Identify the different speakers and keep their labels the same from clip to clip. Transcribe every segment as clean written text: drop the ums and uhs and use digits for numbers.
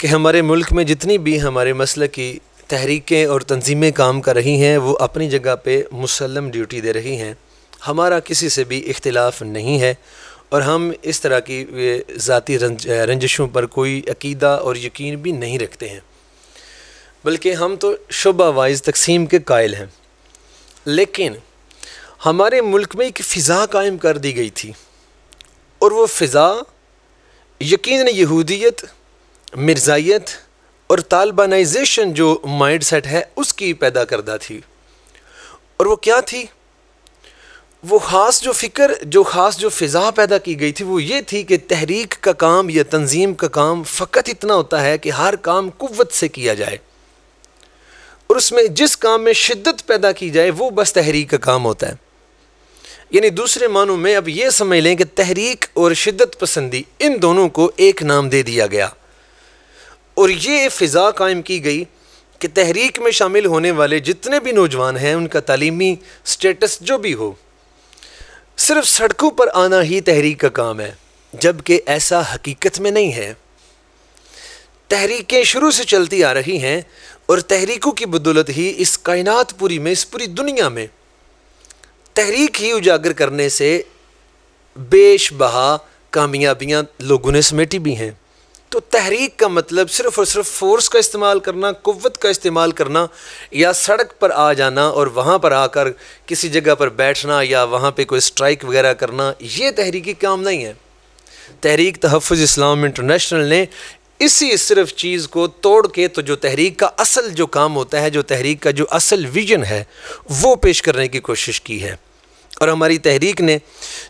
Speaker 1: کہ ہمارے ملک میں جتنی بھی ہمارے مسلک کی تحریکیں اور تنظیمیں کام کر رہی ہیں وہ اپنی جگہ پہ مسلم ڈیوٹی دے رہی ہیں. ہمارا کسی سے بھی اختلاف نہیں ہے اور ہم اس طرح کی ذاتی رنجشوں پر کوئی عقیدہ اور یقین بھی نہیں رکھتے ہیں، بلکہ ہم تو شعبہ وائز تقسیم کے قائل ہیں. لیکن ہمارے ملک میں ایک فضا قائم کر دی گئی تھی اور وہ فضا یقیناً یہودیت، مرزائیت اور طالبانائزیشن جو مائنڈ سیٹ ہے اس کی پیدا کردہ تھی. اور وہ کیا تھی؟ وہ خاص جو فکر، جو خاص جو فضا پیدا کی گئی تھی وہ یہ تھی کہ تحریک کا کام یا تنظیم کا کام فقط اتنا ہوتا ہے کہ ہر کام قوت سے کیا جائے، اور اس میں جس کام میں شدت پیدا کی جائے وہ بس تحریک کا کام ہوتا ہے. یعنی دوسرے معنوں میں اب یہ سمجھ لیں کہ تحریک اور شدت پسندی ان دونوں کو ایک نام دے دیا گیا، اور یہ فضا قائم کی گئی کہ تحریک میں شامل ہونے والے جتنے بھی نوجوان ہیں ان کا تعلیمی سٹیٹس جو بھی ہو، صرف سڑکوں پر آنا ہی تحریک کا کام ہے، جبکہ ایسا حقیقت میں نہیں ہے. تحریکیں شروع سے چلتی آ رہی ہیں اور تحریکوں کی بدولت ہی اس کائنات پوری میں، اس پوری دنیا میں تحریک ہی اجاگر کرنے سے بیش بہا کامیابیاں لوگوں نے سمیٹی بھی ہیں. تو تحریک کا مطلب صرف اور صرف فورس کا استعمال کرنا، قوت کا استعمال کرنا، یا سڑک پر آ جانا اور وہاں پر آ کر کسی جگہ پر بیٹھنا یا وہاں پہ کوئی سٹرائک وغیرہ کرنا، یہ تحریکی کام نہیں ہے. تحریک تحفظ اسلام انٹرنیشنل نے اسی صرف چیز کو توڑ کے تو جو تحریک کا اصل جو کام ہوتا ہے، جو تحریک کا جو اصل ویژن ہے وہ پیش کرنے کی کوشش کی ہے. اور ہماری تحریک نے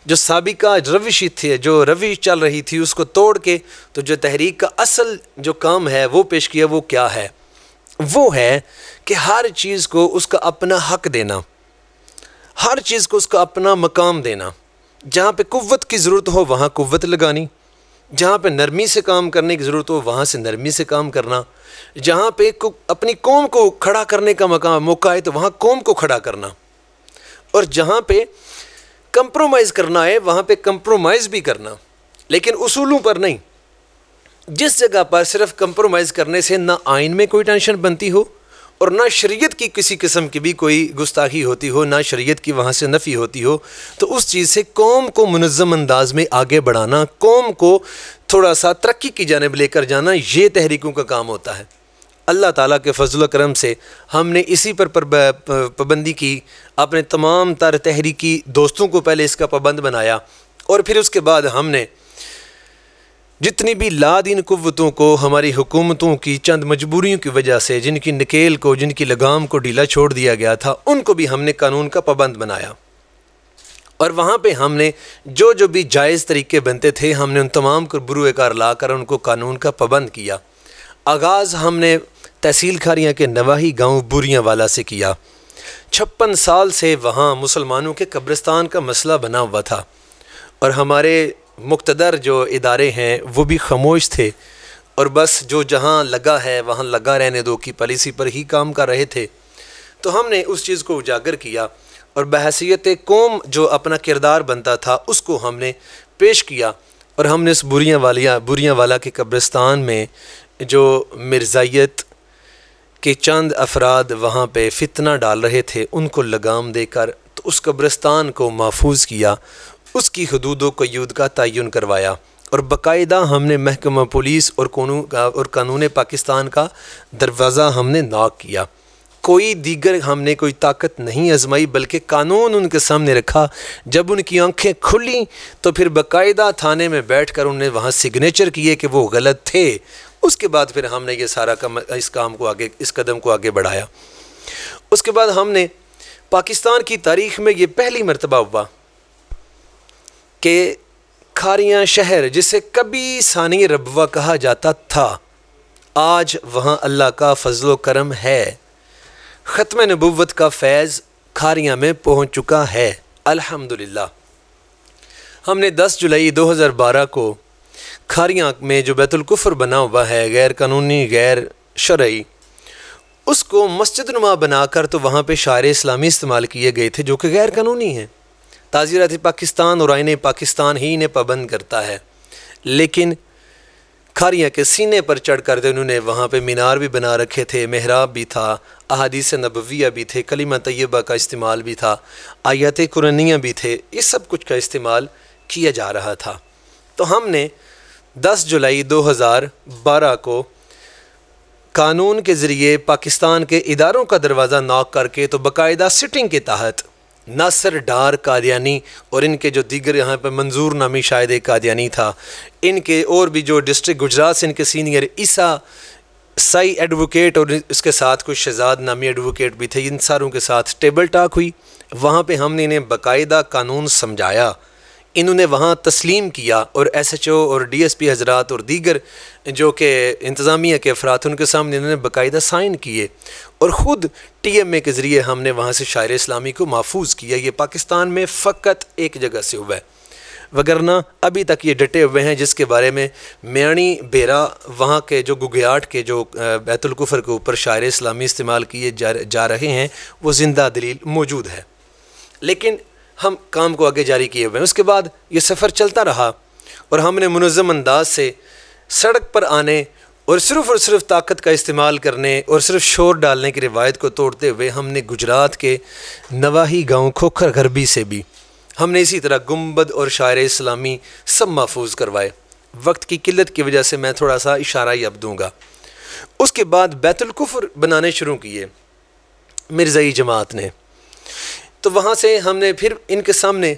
Speaker 1: جو سابقہ روش تھی، جو روش چل رہی تھی، اس کو توڑ کے تو جو تحریک کا اصل جو کام ہے وہ پیش کیا. وہ کیا ہے؟ وہ ہے کہ ہر چیز کو اس کا اپنا حق دینا، ہر چیز کو اس کا اپنا مقام دینا. جہاں پہ قوت کی ضرورت ہو وہاں قوت لگانی، جہاں پہ نرمی سے کام کرنے کی ضرورت ہو وہاں سے نرمی سے کام کرنا، جہاں پہ اپنی قوم کو کھڑا کرنے کا موقع ہے تو وہاں قوم کو کھڑا کرنا، اور جہاں پہ کمپرومائز کرنا ہے وہاں پہ کمپرومائز بھی کرنا، لیکن اصولوں پر نہیں. جس جگہ پر صرف کمپرومائز کرنے سے نہ آئین میں کوئی ٹینشن بنتی ہو اور نہ شریعت کی کسی قسم کی بھی کوئی گستاخی ہوتی ہو، نہ شریعت کی وہاں سے نفی ہوتی ہو، تو اس چیز سے قوم کو منظم انداز میں آگے بڑھانا، قوم کو تھوڑا سا ترقی کی جانب لے کر جانا، یہ تحریکوں کا کام ہوتا ہے. اللہ تعالیٰ کے فضل و کرم سے ہم نے اسی پر پابندی کی، اپنے تمام تر تحریکی دوستوں کو پہلے اس کا پابند بنایا، اور پھر اس کے بعد ہم نے جتنی بھی لادین قوتوں کو ہماری حکومتوں کی چند مجبوریوں کی وجہ سے جن کی نکیل کو، جن کی لگام کو ڈھیلا چھوڑ دیا گیا تھا، ان کو بھی ہم نے قانون کا پابند بنایا. اور وہاں پہ ہم نے جو بھی جائز طریقے بنتے تھے ہم نے ان تمام کو بروئے کار لا کر ان کو قانون کا پابند کیا. آغاز ہم نے تحصیل کھاریاں کے نواحی گاؤں بوریاں والا سے کیا. 56 سال سے وہاں مسلمانوں کے قبرستان کا مسئلہ بنا ہوا تھا، اور ہمارے مقتدر جو ادارے ہیں وہ بھی خاموش تھے، اور بس جو جہاں لگا ہے وہاں لگا رہنے دو کی پالیسی پر ہی کام کر رہے تھے. تو ہم نے اس چیز کو اجاگر کیا اور بحیثیت قوم جو اپنا کردار بنتا تھا اس کو ہم نے پیش کیا. اور ہم نے اس بوریاں والا کے قبرستان میں جو مرزائیت کہ چند افراد وہاں پہ فتنہ ڈال رہے تھے ان کو لگام دے کر تو اس قبرستان کو محفوظ کیا، اس کی حدود و قیود کا تعین کروایا، اور باقاعدہ ہم نے محکمہ پولیس اور قانون پاکستان کا دروازہ ہم نے ناک کیا. کوئی دیگر ہم نے کوئی طاقت نہیں آزمائی، بلکہ قانون ان کے سامنے رکھا. جب ان کی آنکھیں کھلیں تو پھر باقاعدہ تھانے میں بیٹھ کر انہوں نے وہاں سگنیچر کیے کہ وہ غلط تھے. اس کے بعد پھر ہم نے یہ سارا اس قدم کو آگے بڑھایا. اس کے بعد ہم نے پاکستان کی تاریخ میں یہ پہلی مرتبہ ہوا کہ کھاریاں شہر جسے کبھی ثانی ربوہ کہا جاتا تھا، آج وہاں اللہ کا فضل و کرم ہے. ختم نبوت کا فیض کھاریاں میں پہنچ چکا ہے الحمدللہ. ہم نے 10 جولائی 2012 کو کھاریاں میں جو بیت الکفر بنا ہوا ہے غیر قانونی غیر شرعی، اس کو مسجد نما بنا کر تو وہاں پہ شعار اسلامی استعمال کیے گئے تھے جو کہ غیر قانونی ہیں. تعزیرات پاکستان اور آئین پاکستان ہی انہیں پابند کرتا ہے، لیکن کھاریاں کے سینے پر چڑھ کر انہوں نے وہاں پہ مینار بھی بنا رکھے تھے، محراب بھی تھا، احادیث نبویہ بھی تھے، کلمہ طیبہ کا استعمال بھی تھا، آیات قرآنیہ بھی تھے، اس سب کچھ کا استعمال کیا جا رہا تھا۔ تو ہم نے 10 جولائی 2012 کو قانون کے ذریعے پاکستان کے اداروں کا دروازہ ناک کر کے تو باقاعدہ سٹنگ کے تحت ناصر ڈار قادیانی اور ان کے جو دیگر یہاں پہ منظور نامی شاید ایک قادیانی تھا، ان کے اور بھی جو ڈسٹرکٹ گجرات سے ان کے سینئر عیسیٰ سائی ایڈوکیٹ اور اس کے ساتھ کچھ شہزاد نامی ایڈوکیٹ بھی تھے، ان ساروں کے ساتھ ٹیبل ٹاک ہوئی۔ وہاں پہ ہم نے انہیں باقاعدہ قانون سمجھایا، انہوں نے وہاں تسلیم کیا، اور ایس ایچ او اور ڈی ایس پی حضرات اور دیگر جو کہ انتظامیہ کے افراد ان کے سامنے انہوں نے باقاعدہ سائن کیے، اور خود ٹی ایم اے کے ذریعے ہم نے وہاں سے شاعر اسلامی کو محفوظ کیا۔ یہ پاکستان میں فقط ایک جگہ سے ہوا ہے، وگرنہ ابھی تک یہ ڈٹے ہوئے ہیں، جس کے بارے میں میانی بیرا وہاں کے جو گگیاٹ کے جو بیت الکفر کے اوپر شاعر اسلامی استعمال کیے جا رہے ہیں وہ زندہ دلیل موجود ہے، لیکن ہم کام کو آگے جاری کیے ہوئے ہیں۔ اس کے بعد یہ سفر چلتا رہا، اور ہم نے منظم انداز سے سڑک پر آنے اور صرف طاقت کا استعمال کرنے اور صرف شور ڈالنے کی روایت کو توڑتے ہوئے ہم نے گجرات کے نواحی گاؤں کھوکھر غربی سے بھی ہم نے اسی طرح گنبد اور شاعر اسلامی سب محفوظ کروائے۔ وقت کی قلت کی وجہ سے میں تھوڑا سا اشارہ ہی اب دوں گا۔ اس کے بعد بیت الکفر بنانے شروع کیے مرزائی جماعت نے، تو وہاں سے ہم نے پھر ان کے سامنے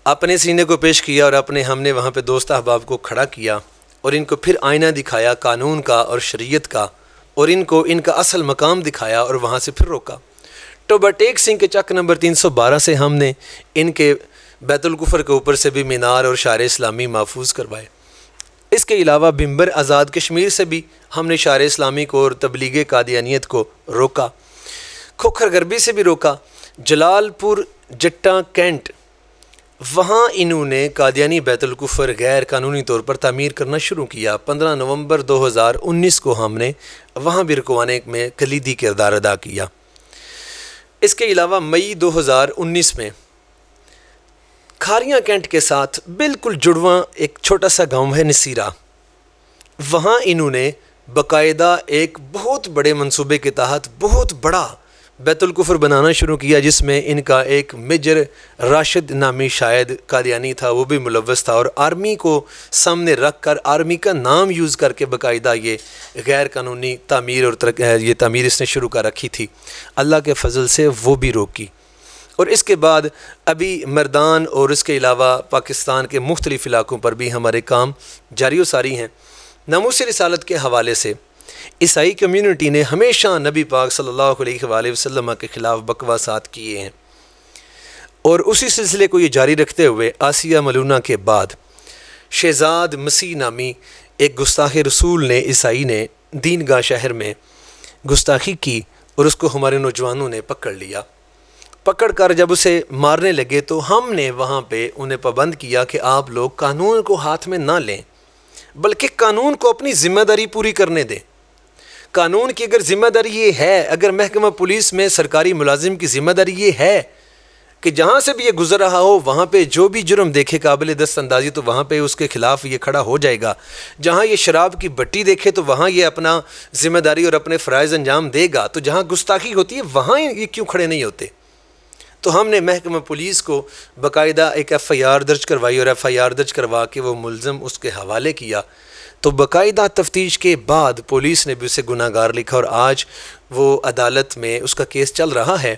Speaker 1: اپنے سینے کو پیش کیا، اور ہم نے وہاں پہ دوست احباب کو کھڑا کیا، اور ان کو پھر آئینہ دکھایا قانون کا اور شریعت کا، اور ان کو ان کا اصل مقام دکھایا، اور وہاں سے پھر روکا۔ ٹوبہ ٹیک سنگھ کے چک نمبر 312 سے ہم نے ان کے بیت الکفر کے اوپر سے بھی مینار اور شاعر اسلامی محفوظ کروائے۔ اس کے علاوہ بمبر آزاد کشمیر سے بھی ہم نے شاعر اسلامی کو اور تبلیغ قادیانیت کو روکا، کھوکھر غربی سے بھی روکا، جلال پور جٹا کینٹ وہاں انہوں نے قادیانی بیت الکفر غیر قانونی طور پر تعمیر کرنا شروع کیا۔ 15 نومبر 2019 کو ہم نے وہاں بھی رکوانے میں کلیدی کردار ادا کیا۔ اس کے علاوہ مئی 2019 میں کھاریاں کینٹ کے ساتھ بالکل جڑواں ایک چھوٹا سا گاؤں ہے نصیرہ، وہاں انہوں نے باقاعدہ ایک بہت بڑے منصوبے کے تحت بہت بڑا بیت الکفر بنانا شروع کیا، جس میں ان کا ایک میجر راشد نامی شاید قادیانی تھا، وہ بھی ملوث تھا، اور آرمی کو سامنے رکھ کر آرمی کا نام یوز کر کے باقاعدہ یہ غیر قانونی تعمیر اور یہ تعمیر اس نے شروع کر رکھی تھی۔ اللہ کے فضل سے وہ بھی روکی، اور اس کے بعد ابھی مردان اور اس کے علاوہ پاکستان کے مختلف علاقوں پر بھی ہمارے کام جاری و ساری ہیں۔ ناموس رسالت کے حوالے سے عیسائی کمیونٹی نے ہمیشہ نبی پاک صلی اللہ علیہ وآلہ وسلم کے خلاف بکواسات کیے ہیں، اور اسی سلسلے کو یہ جاری رکھتے ہوئے آسیہ ملونہ کے بعد شہزاد مسیح نامی ایک گستاخ رسول نے عیسائی نے دین گاہ شہر میں گستاخی کی، اور اس کو ہمارے نوجوانوں نے پکڑ لیا۔ پکڑ کر جب اسے مارنے لگے تو ہم نے وہاں پہ انہیں پابند کیا کہ آپ لوگ قانون کو ہاتھ میں نہ لیں، بلکہ قانون کو اپنی ذمہ داری پوری کرنے دیں۔ قانون کی اگر ذمہ داری یہ ہے، اگر محکمہ پولیس میں سرکاری ملازم کی ذمہ داری یہ ہے کہ جہاں سے بھی یہ گزر رہا ہو وہاں پہ جو بھی جرم دیکھے قابل دست اندازی تو وہاں پہ اس کے خلاف یہ کھڑا ہو جائے گا، جہاں یہ شراب کی بٹی دیکھے تو وہاں یہ اپنا ذمہ داری اور اپنے فرائض انجام دے گا، تو جہاں گستاخی ہوتی ہے وہاں یہ کیوں کھڑے نہیں ہوتے؟ تو ہم نے محکمہ پولیس کو باقاعدہ ایک ایف آئی آر درج کروائی، اور ایف آئی آر درج کروا کے وہ ملزم اس کے حوالے کیا، تو باقاعدہ تفتیش کے بعد پولیس نے بھی اسے گناہ گار لکھا، اور آج وہ عدالت میں اس کا کیس چل رہا ہے،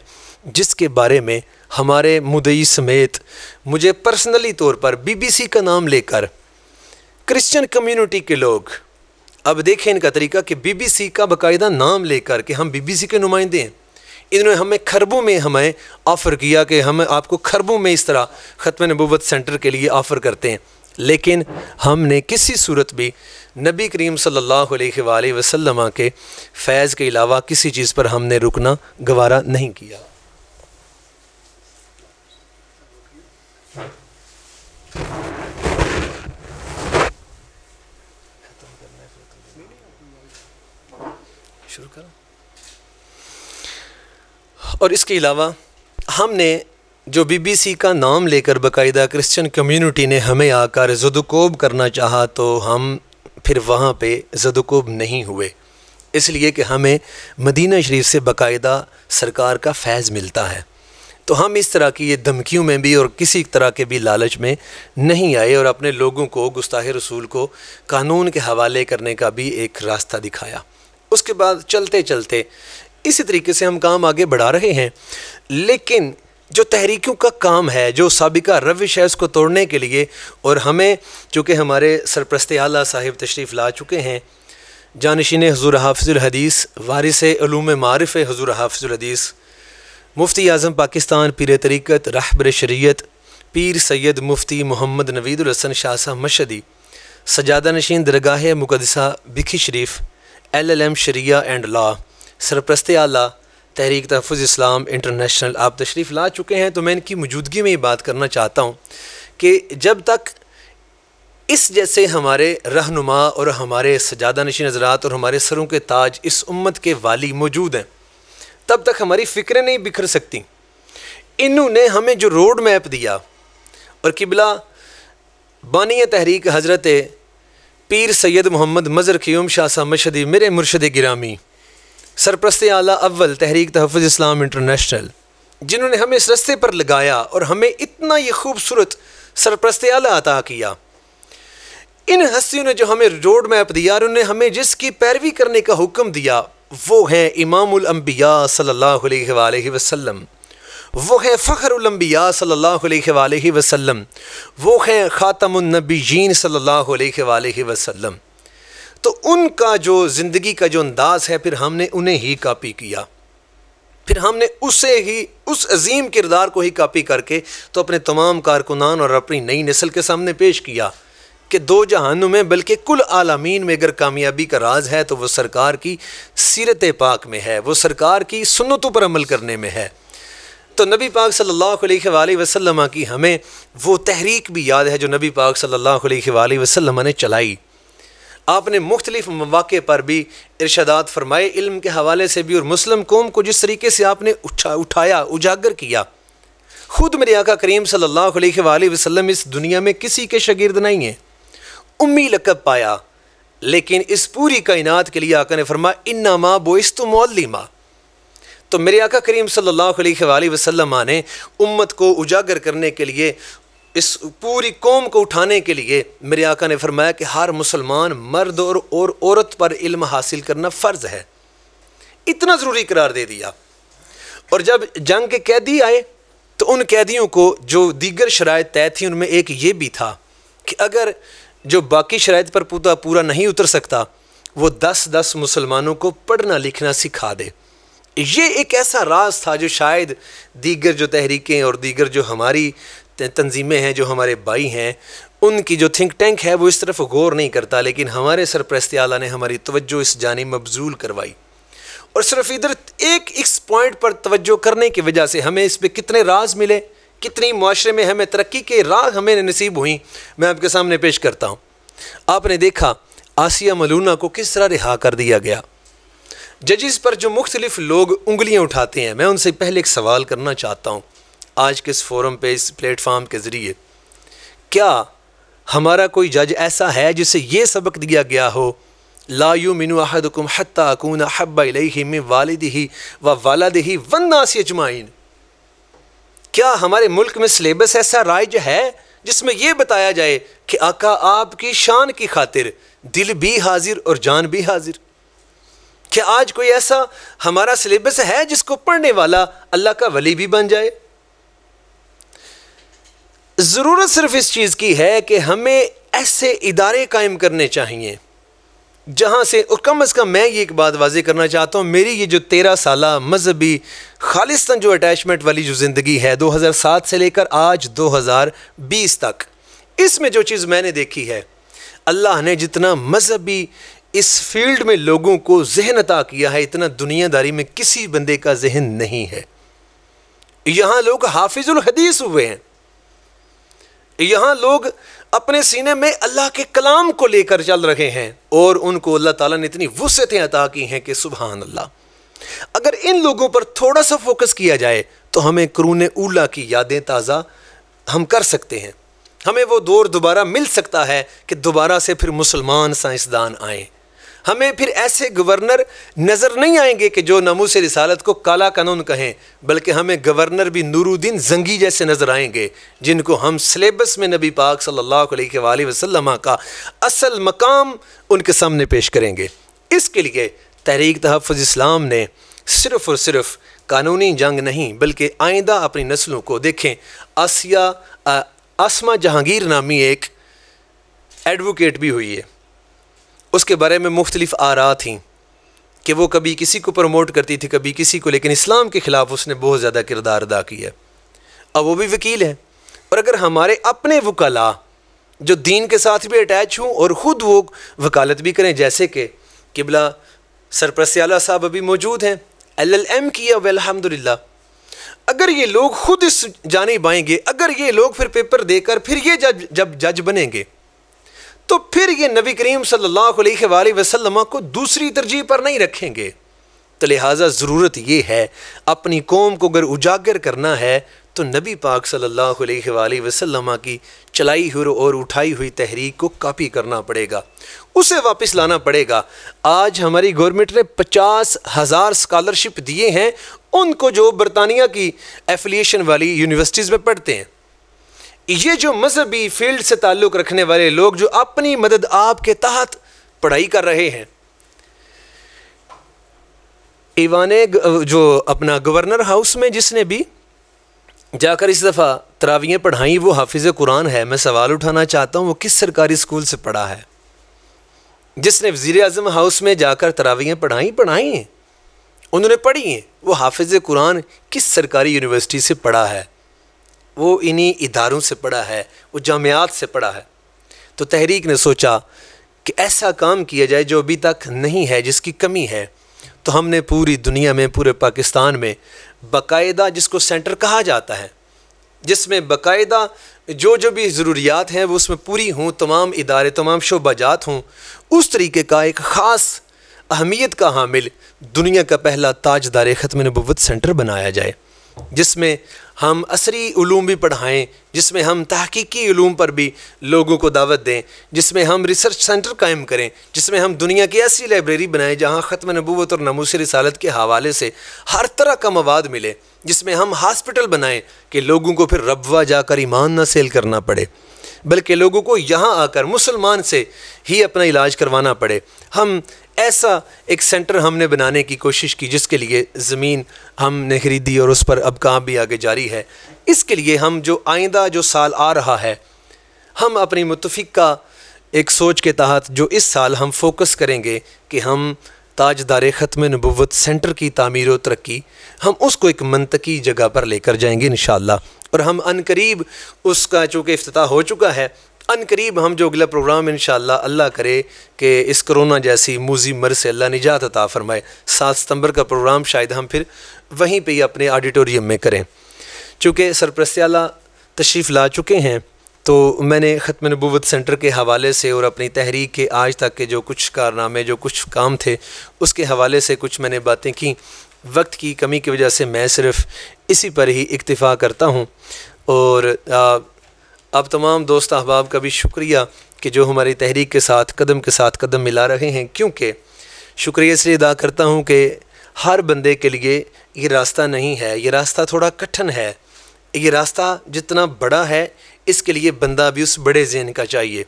Speaker 1: جس کے بارے میں ہمارے مدعی سمیت مجھے پرسنلی طور پر بی بی سی کا نام لے کر کرسچن کمیونٹی کے لوگ، اب دیکھیں ان کا طریقہ کہ بی بی سی کا باقاعدہ نام لے کر کہ ہم بی بی سی کے نمائندے ہیں، انہوں نے ہمیں کھربوں میں ہمیں آفر کیا کہ ہم آپ کو کھربوں میں اس طرح ختم نبوت سینٹر کے لیے آفر کرتے ہیں، لیکن ہم نے کسی صورت بھی نبی کریم صلی اللہ علیہ وآلہ وسلم کے فیض کے علاوہ کسی چیز پر ہم نے رکنا گوارا نہیں کیا۔ شروع کریں۔ اور اس کے علاوہ ہم نے جو بی بی سی کا نام لے کر باقاعدہ کرسچن کمیونٹی نے ہمیں آ کر زد و کوب کرنا چاہا، تو ہم پھر وہاں پہ زد و کوب نہیں ہوئے، اس لیے کہ ہمیں مدینہ شریف سے باقاعدہ سرکار کا فیض ملتا ہے۔ تو ہم اس طرح کی یہ دھمکیوں میں بھی اور کسی طرح کے بھی لالچ میں نہیں آئے، اور اپنے لوگوں کو گستاخ رسول کو قانون کے حوالے کرنے کا بھی ایک راستہ دکھایا۔ اس کے بعد چلتے چلتے اسی طریقے سے ہم کام آگے بڑھا رہے ہیں، لیکن جو تحریکوں کا کام ہے، جو سابقہ روش ہے، اس کو توڑنے کے لیے، اور ہمیں چونکہ ہمارے سرپرست اعلیٰ صاحب تشریف لا چکے ہیں، جانشین حضور حافظ الحدیث، وارث علوم معارف حضور حافظ الحدیث، مفتی اعظم پاکستان، پیر طریقت، رہبر شریعت، پیر سید مفتی محمد نوید الحسن شاہ صاحب مشہدی، سجادہ نشین درگاہ مقدسہ بکھی شریف، LLM شریعہ اینڈ لا، سرپرست اعلیٰ تحریک تحفظ اسلام انٹرنیشنل، آپ تشریف لا چکے ہیں۔ تو میں ان کی موجودگی میں یہ بات کرنا چاہتا ہوں کہ جب تک اس جیسے ہمارے رہنما اور ہمارے سجادہ نشین حضرات اور ہمارے سروں کے تاج اس امت کے والی موجود ہیں، تب تک ہماری فکریں نہیں بکھر سکتی۔ انہوں نے ہمیں جو روڈ میپ دیا، اور قبلہ بانی تحریک حضرت پیر سید محمد مظہر قیوم شاہ صاحب مشہدی، میرے مرشد گرامی، سرپرست اعلیٰ اول تحریک تحفظ اسلام انٹرنیشنل، جنہوں نے ہمیں اس رستے پر لگایا اور ہمیں اتنا یہ خوبصورت سرپرست اعلیٰ عطا کیا۔ ان ہستیوں نے جو ہمیں روڈ میپ دیا اور انہوں نے ہمیں جس کی پیروی کرنے کا حکم دیا، وہ ہیں امام الانبیاء صلی اللہ علیہ وآلہ وسلم، وہ ہیں فخر الانبیاء صلی اللہ علیہ وآلہ وسلم، وہ ہیں خاتم النبیین صلی اللہ علیہ وآلہ وسلم۔ تو ان کا جو زندگی کا جو انداز ہے، پھر ہم نے انہیں ہی کاپی کیا، پھر ہم نے اس عظیم کردار کو ہی کاپی کر کے تو اپنے تمام کارکنان اور اپنی نئی نسل کے سامنے پیش کیا کہ دو جہانوں میں بلکہ کل عالمین میں اگر کامیابی کا راز ہے تو وہ سرکار کی سیرت پاک میں ہے، وہ سرکار کی سنتوں پر عمل کرنے میں ہے۔ تو نبی پاک صلی اللہ علیہ وآلہ وسلم کی ہمیں وہ تحریک بھی یاد ہے جو نبی پاک صلی اللہ علیہ وآلہ وسلم نے چلائی۔ آپ نے مختلف مواقع پر بھی ارشادات فرمائے، علم کے حوالے سے بھی، اور مسلم قوم کو جس طریقے سے آپ نے اٹھایا، اجاگر کیا۔ خود میرے آقا کریم صلی اللہ علیہ وآلہ وسلم اس دنیا میں کسی کے شاگرد نہیں ہیں، امی لقب پایا، لیکن اس پوری کائنات کے لیے آقا نے فرمایا انما بعثت معلما۔ تو میرے آقا کریم صلی اللہ علیہ وآلہ وسلم نے امت کو اجاگر کرنے کے لیے، اس پوری قوم کو اٹھانے کے لیے، میرے آقا نے فرمایا کہ ہر مسلمان مرد اور عورت پر علم حاصل کرنا فرض ہے، اتنا ضروری قرار دے دیا۔ اور جب جنگ کے قیدی آئے تو ان قیدیوں کو جو دیگر شرائط طے تھیں ان میں ایک یہ بھی تھا کہ اگر جو باقی شرائط پر پورا نہیں اتر سکتا، وہ 10 مسلمانوں کو پڑھنا لکھنا سکھا دے۔ یہ ایک ایسا راز تھا جو شاید دیگر جو تحریکیں اور دیگر جو ہماری تنظیمیں ہیں، جو ہمارے بھائی ہیں، ان کی جو تھنک ٹینک ہے وہ اس طرف غور نہیں کرتا، لیکن ہمارے سرپرست اعلیٰ نے ہماری توجہ اس جانب مبذول کروائی، اور صرف ادھر ایک اس پوائنٹ پر توجہ کرنے کی وجہ سے ہمیں اس پہ کتنے راز ملے، کتنی معاشرے میں ہمیں ترقی کے راہ ہمیں نصیب ہوئیں، میں آپ کے سامنے پیش کرتا ہوں۔ آپ نے دیکھا آسیہ ملونہ کو کس طرح رہا کر دیا گیا۔ ججز پر جو مختلف لوگ انگلیاں اٹھاتے ہیں، میں ان سے پہلے ایک سوال کرنا چاہتا ہوں آج کے اس فورم پہ، اس پلیٹ فارم کے ذریعے، کیا ہمارا کوئی جج ایسا ہے جسے یہ سبق دیا گیا ہو لا یؤمن احدکم حتی اکون احب الیہ من والدہ و والدہ والناس اجمعین؟ کیا ہمارے ملک میں سلیبس ایسا رائج ہے جس میں یہ بتایا جائے کہ آقا آپ کی شان کی خاطر دل بھی حاضر اور جان بھی حاضر؟ کیا آج کوئی ایسا ہمارا سلیبس ہے جس کو پڑھنے والا اللہ کا ولی بھی بن جائے؟ ضرورت صرف اس چیز کی ہے کہ ہمیں ایسے ادارے قائم کرنے چاہیے جہاں سے، اور کم از کم میں یہ ایک بات واضح کرنا چاہتا ہوں، میری یہ جو 13 سالہ مذہبی خالصتاً جو اٹیچمنٹ والی جو زندگی ہے 2007 سے لے کر آج 2020 تک، اس میں جو چیز میں نے دیکھی ہے، اللہ نے جتنا مذہبی اس فیلڈ میں لوگوں کو ذہن عطا کیا ہے، اتنا دنیا داری میں کسی بندے کا ذہن نہیں ہے۔ یہاں لوگ حافظ الحدیث ہوئے ہیں، یہاں لوگ اپنے سینے میں اللہ کے کلام کو لے کر چل رہے ہیں، اور ان کو اللہ تعالیٰ نے اتنی وسعتیں عطا کی ہیں کہ سبحان اللہ۔ اگر ان لوگوں پر تھوڑا سا فوکس کیا جائے تو ہمیں قرون اولیٰ کی یادیں تازہ ہم کر سکتے ہیں۔ ہمیں وہ دور دوبارہ مل سکتا ہے کہ دوبارہ سے پھر مسلمان سائنسدان آئیں. ہمیں پھر ایسے گورنر نظر نہیں آئیں گے کہ جو ناموس رسالت کو کالا قانون کہیں، بلکہ ہمیں گورنر بھی نور الدین زنگی جیسے نظر آئیں گے، جن کو ہم سلیبس میں نبی پاک صلی اللہ علیہ وآلہ وسلم کا اصل مقام ان کے سامنے پیش کریں گے. اس کے لیے تحریک تحفظ اسلام نے صرف اور صرف قانونی جنگ نہیں بلکہ آئندہ اپنی نسلوں کو دیکھیں. آسمہ جہانگیر نامی ایک ایڈوکیٹ بھی ہوئی ہے، اس کے بارے میں مختلف آراء تھیں کہ وہ کبھی کسی کو پروموٹ کرتی تھی کبھی کسی کو، لیکن اسلام کے خلاف اس نے بہت زیادہ کردار ادا کیا. اب وہ بھی وکیل ہے. اور اگر ہمارے اپنے وکلاء جو دین کے ساتھ بھی اٹیچ ہوں اور خود وہ وکالت بھی کریں، جیسے کہ قبلہ سرپرست اعلیٰ صاحب ابھی موجود ہیں، LLM کیا والحمدللہ، اگر یہ لوگ خود اس جانب آئیں گے، اگر یہ لوگ پھر پیپر دے کر پھر یہ جب جج بنیں گے تو پھر یہ نبی کریم صلی اللہ علیہ وآلہ وسلم کو دوسری ترجیح پر نہیں رکھیں گے. تو لہٰذا ضرورت یہ ہے اپنی قوم کو اگر اجاگر کرنا ہے تو نبی پاک صلی اللہ علیہ وآلہ وسلم کی چلائی ہوئی اور اٹھائی ہوئی تحریک کو کاپی کرنا پڑے گا، اسے واپس لانا پڑے گا. آج ہماری گورنمنٹ نے 50,000 اسکالرشپ دیے ہیں ان کو جو برطانیہ کی ایفیلیشن والی یونیورسٹیز میں پڑھتے ہیں. یہ جو مذہبی فیلڈ سے تعلق رکھنے والے لوگ جو اپنی مدد آپ کے تحت پڑھائی کر رہے ہیں، ایوان جو اپنا گورنر ہاؤس میں جس نے بھی جا کر اس دفعہ تراویحیں پڑھائیں وہ حافظ قرآن ہے. میں سوال اٹھانا چاہتا ہوں وہ کس سرکاری اسکول سے پڑھا ہے؟ جس نے وزیر اعظم ہاؤس میں جا کر تراویحیں پڑھائی ہیں، انہوں نے پڑھی ہیں، وہ حافظ قرآن کس سرکاری یونیورسٹی سے پڑھا ہے؟ وہ انہی اداروں سے پڑھا ہے، وہ جامعات سے پڑھا ہے. تو تحریک نے سوچا کہ ایسا کام کیا جائے جو ابھی تک نہیں ہے، جس کی کمی ہے. تو ہم نے پوری دنیا میں پورے پاکستان میں باقاعدہ جس کو سینٹر کہا جاتا ہے، جس میں باقاعدہ جو بھی ضروریات ہیں وہ اس میں پوری ہوں، تمام ادارے تمام شعبہ جات ہوں، اس طریقے کا ایک خاص اہمیت کا حامل دنیا کا پہلا تاجدار ختم نبوت سینٹر بنایا جائے، جس میں ہم عصری علوم بھی پڑھائیں، جس میں ہم تحقیقی علوم پر بھی لوگوں کو دعوت دیں، جس میں ہم ریسرچ سینٹر قائم کریں، جس میں ہم دنیا کی ایسی لائبریری بنائیں جہاں ختم نبوت اور ناموس رسالت کے حوالے سے ہر طرح کا مواد ملے، جس میں ہم ہاسپٹل بنائیں کہ لوگوں کو پھر ربوہ جا کر ایمان نہ سیل کرنا پڑے، بلکہ لوگوں کو یہاں آ کر مسلمان سے ہی اپنا علاج کروانا پڑے. ہم ایسا ایک سینٹر ہم نے بنانے کی کوشش کی، جس کے لیے زمین ہم نے خریدی اور اس پر اب کام بھی آگے جاری ہے. اس کے لیے ہم جو آئندہ جو سال آ رہا ہے، ہم اپنی متفقہ ایک سوچ کے تحت جو اس سال ہم فوکس کریں گے کہ ہم تاجدار ختم نبوت سینٹر کی تعمیر و ترقی، ہم اس کو ایک منطقی جگہ پر لے کر جائیں گے انشاءاللہ. اور ہم عنقریب اس کا چونکہ افتتاح ہو چکا ہے، عنقریب ہم جو اگلا پروگرام انشاءاللہ اللہ کرے کہ اس کرونا جیسی موذی مرض سے اللہ نجات عطا فرمائے، 7 ستمبر کا پروگرام شاید ہم پھر وہیں پہ ہی اپنے آڈیٹوریم میں کریں. چونکہ سرپرست اعلیٰ تشریف لا چکے ہیں تو میں نے ختم نبوت سینٹر کے حوالے سے اور اپنی تحریک کے آج تک کے جو کچھ کارنامے جو کچھ کام تھے اس کے حوالے سے کچھ میں نے باتیں کی. وقت کی کمی کی وجہ سے میں صرف اسی پر ہی اکتفا کرتا ہوں. اور اب تمام دوست احباب کا بھی شکریہ کہ جو ہماری تحریک کے ساتھ قدم ملا رہے ہیں، کیونکہ شکریہ اس لیے ادا کرتا ہوں کہ ہر بندے کے لیے یہ راستہ نہیں ہے، یہ راستہ تھوڑا کٹھن ہے. یہ راستہ جتنا بڑا ہے اس کے لیے بندہ بھی اس بڑے ذہن کا چاہیے.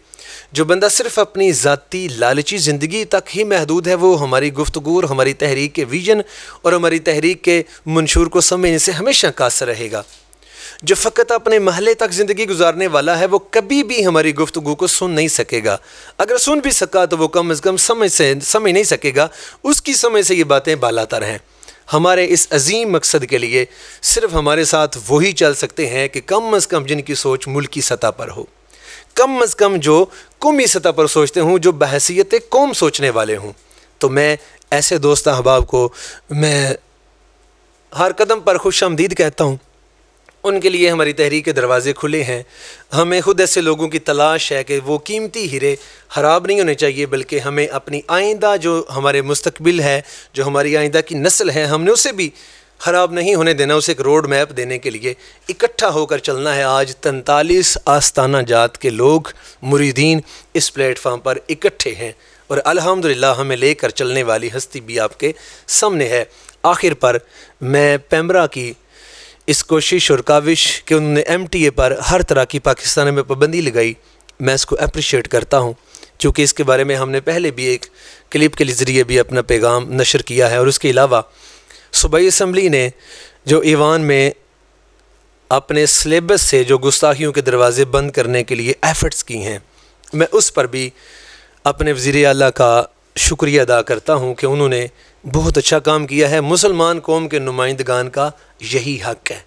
Speaker 1: جو بندہ صرف اپنی ذاتی لالچی زندگی تک ہی محدود ہے وہ ہماری گفتگو اور ہماری تحریک کے ویژن اور ہماری تحریک کے منشور کو سمجھنے سے ہمیشہ قاصر رہے گا. جو فقط اپنے محلے تک زندگی گزارنے والا ہے وہ کبھی بھی ہماری گفتگو کو سن نہیں سکے گا. اگر سن بھی سکا تو وہ کم از کم سمجھ نہیں سکے گا، اس کی سمجھ سے یہ باتیں بالاتر ہیں. ہمارے اس عظیم مقصد کے لیے صرف ہمارے ساتھ وہی چل سکتے ہیں کہ کم از کم جن کی سوچ ملکی سطح پر ہو، کم از کم جو قومی سطح پر سوچتے ہوں، جو بحیثیت قوم سوچنے والے ہوں. تو میں ایسے دوست احباب کو میں ہر قدم پر خوش آمدید کہتا ہوں. ان کے لیے ہماری تحریک کے دروازے کھلے ہیں. ہمیں خود ایسے لوگوں کی تلاش ہے کہ وہ قیمتی ہیرے خراب نہیں ہونے چاہیے، بلکہ ہمیں اپنی آئندہ جو ہمارے مستقبل ہے، جو ہماری آئندہ کی نسل ہے، ہم نے اسے بھی خراب نہیں ہونے دینا، اسے ایک روڈ میپ دینے کے لیے اکٹھا ہو کر چلنا ہے۔ آج 43 آستانہ جات کے لوگ مریدین اس پلیٹ فارم پر اکٹھے ہیں، اور الحمدللہ ہمیں لے کر چلنے والی ہستی بھی آپ کے سامنے ہے۔ آخر پر میں پیمرا کی اس کوشش اور کاوش کہ انہوں نے MTA پر ہر طرح کی پاکستان میں پابندی لگائی، میں اس کو اپریشیٹ کرتا ہوں، چونکہ اس کے بارے میں ہم نے پہلے بھی ایک کلپ کے ذریعے بھی اپنا پیغام نشر کیا ہے۔ اور اس کے علاوہ صوبائی اسمبلی نے جو ایوان میں اپنے سلیبس سے جو گستاخیوں کے دروازے بند کرنے کے لیے ایفرٹس کی ہیں، میں اس پر بھی اپنے وزیر اعلیٰ کا شکریہ ادا کرتا ہوں کہ انہوں نے بہت اچھا کام کیا ہے۔ مسلمان قوم کے نمائندگان کا یہی حق ہے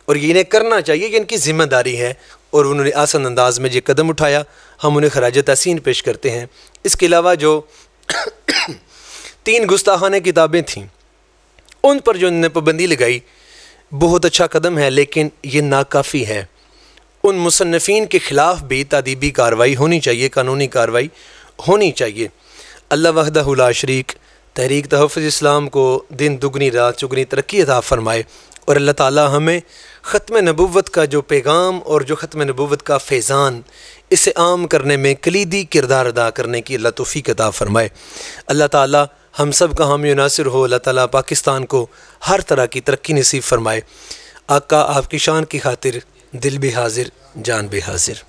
Speaker 1: اور یہ انہیں کرنا چاہیے، یہ ان کی ذمہ داری ہے، اور انہوں نے آسان انداز میں یہ قدم اٹھایا، ہم انہیں خراج تحسین پیش کرتے ہیں۔ اس کے علاوہ جو 3 گستاخانہ کتابیں تھیں ان پر جو انہوں نے پابندی لگائی، بہت اچھا قدم ہے، لیکن یہ ناکافی ہے۔ ان مصنفین کے خلاف بھی تادیبی کارروائی ہونی چاہیے، قانونی کارروائی ہونی چاہیے۔ اللہ وحدہ لا شریک تحریک تحفظ اسلام کو دن دگنی رات چگنی ترقی عطا فرمائے، اور اللہ تعالی ہمیں ختم نبوت کا جو پیغام اور جو ختم نبوت کا فیضان اسے عام کرنے میں کلیدی کردار ادا کرنے کی اللہ توفیق عطا فرمائے۔ اللہ تعالی ہم سب کا حامی و ناصر ہو۔ اللہ تعالی پاکستان کو ہر طرح کی ترقی نصیب فرمائے۔ آقا آپ کی شان کی خاطر دل بھی حاضر جان بھی حاضر۔